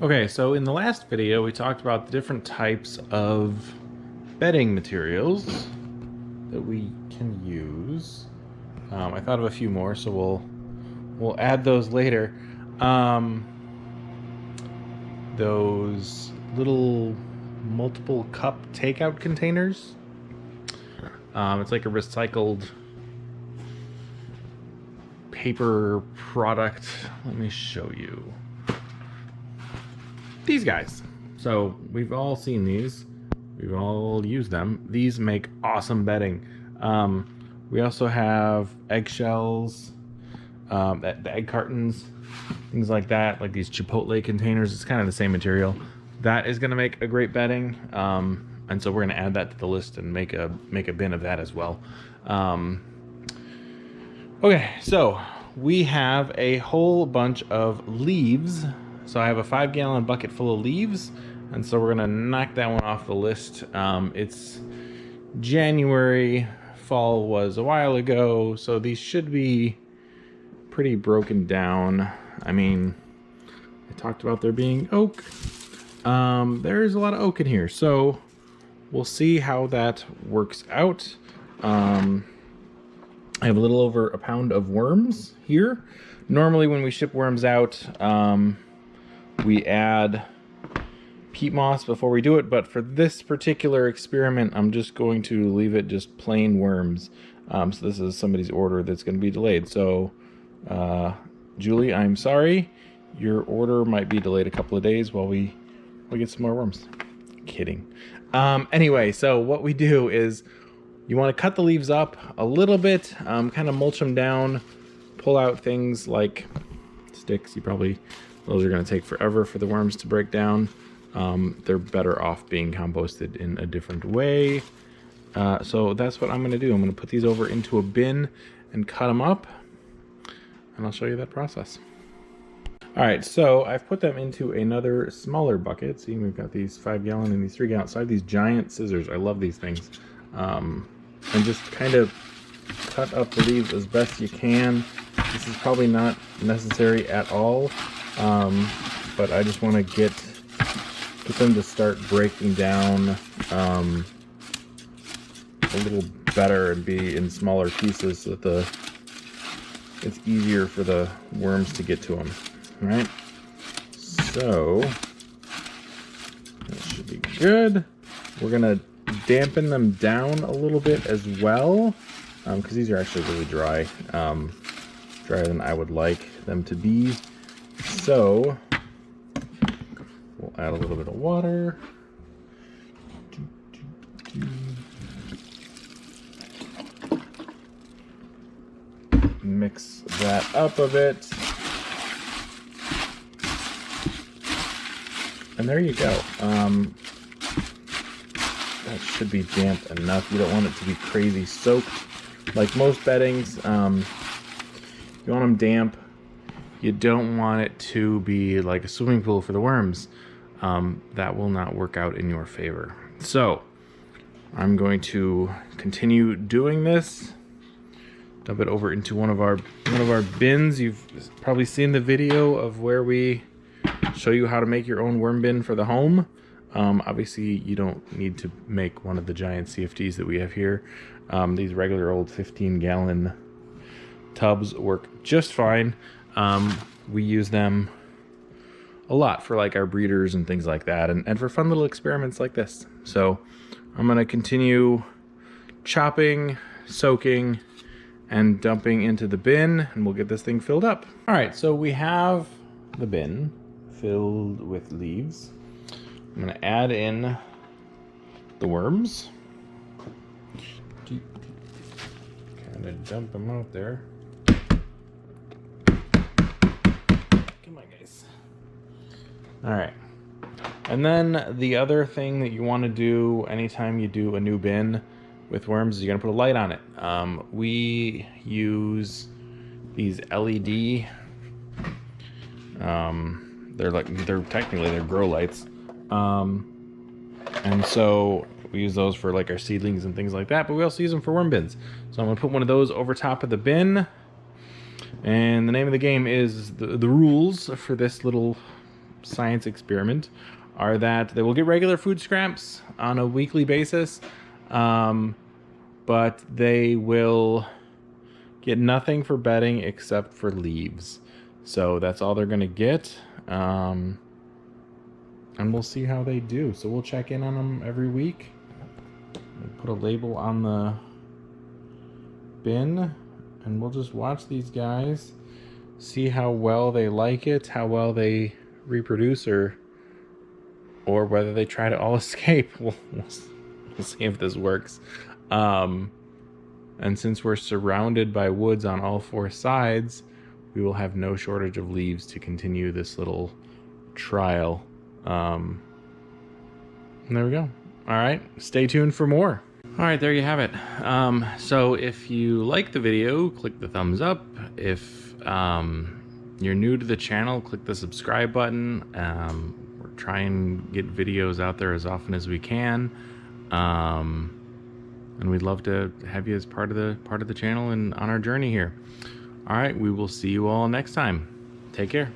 Okay, so in the last video, we talked about the different types of bedding materials that we can use. I thought of a few more, so we'll add those later. Those little multiple cup takeout containers. It's like a recycled paper product. Let me show you. These guys. So we've all seen these. We've all used them. These make awesome bedding. We also have eggshells, the egg cartons, things like that, like these Chipotle containers. It's kind of the same material. That is going to make a great bedding, and so we're going to add that to the list and make a bin of that as well. Okay, so we have a whole bunch of leaves. So I have a 5-gallon bucket full of leaves, and so we're gonna knock that one off the list. It's January, fall was a while ago, so these should be pretty broken down. I mean, I talked about there being oak. There's a lot of oak in here, so we'll see how that works out. I have a little over a pound of worms here. Normally when we ship worms out, we add peat moss before we do it, but for this particular experiment, I'm just going to leave it just plain worms. So this is somebody's order that's going to be delayed. So, Julie, I'm sorry. Your order might be delayed a couple of days while we get some more worms. Kidding. Anyway, so what we do is you want to cut the leaves up a little bit, kind of mulch them down, pull out things like sticks. Those are going to take forever for the worms to break down. They're better off being composted in a different way. So that's what I'm going to do. I'm going to put these over into a bin and cut them up, and I'll show you that process. All right, so I've put them into another smaller bucket. See, we've got these 5-gallon and these 3-gallon. So I have these giant scissors. I love these things. And just kind of cut up the leaves as best you can. This is probably not necessary at all, but I just want to get them to start breaking down a little better and be in smaller pieces so that it's easier for the worms to get to them. All right, so that should be good. We're gonna dampen them down a little bit as well, because these are actually really dry, drier than I would like them to be. So we'll add a little bit of water. Mix that up a bit. And there you go. That should be damp enough. You don't want it to be crazy soaked. Like most beddings, you want them damp. You don't want it to be like a swimming pool for the worms. That will not work out in your favor. So I'm going to continue doing this. Dump it over into one of our bins. You've probably seen the video of where we show you how to make your own worm bin for the home. Obviously you don't need to make one of the giant CFDs that we have here. These regular old 15-gallon tubs work just fine. We use them a lot for like our breeders and things like that, and for fun little experiments like this. So I'm gonna continue chopping, soaking, and dumping into the bin, and we'll get this thing filled up. All right, so we have the bin filled with leaves. I'm gonna add in the worms. Kind of dump them out there. Come on, guys. All right. And then the other thing that you want to do anytime you do a new bin with worms is you're gonna put a light on it. We use these LED. They're technically grow lights. And so we use those for like our seedlings and things like that, but we also use them for worm bins. So I'm gonna put one of those over top of the bin. And the name of the game is the rules for this little science experiment are that they will get regular food scraps on a weekly basis, but they will get nothing for bedding except for leaves. So that's all they're gonna get, and we'll see how they do. So we'll check in on them every week. We'll put a label on the bin, and we'll just watch these guys, see how well they like it, how well they reproduce, or whether they try to all escape. We'll see if this works. And since we're surrounded by woods on all four sides, we will have no shortage of leaves to continue this little trial. And there we go. All right, stay tuned for more. All right, there you have it. So if you like the video, click the thumbs up. If you're new to the channel, click the subscribe button. We're trying to get videos out there as often as we can. And we'd love to have you as part of the channel and on our journey here. All right, we will see you all next time. Take care.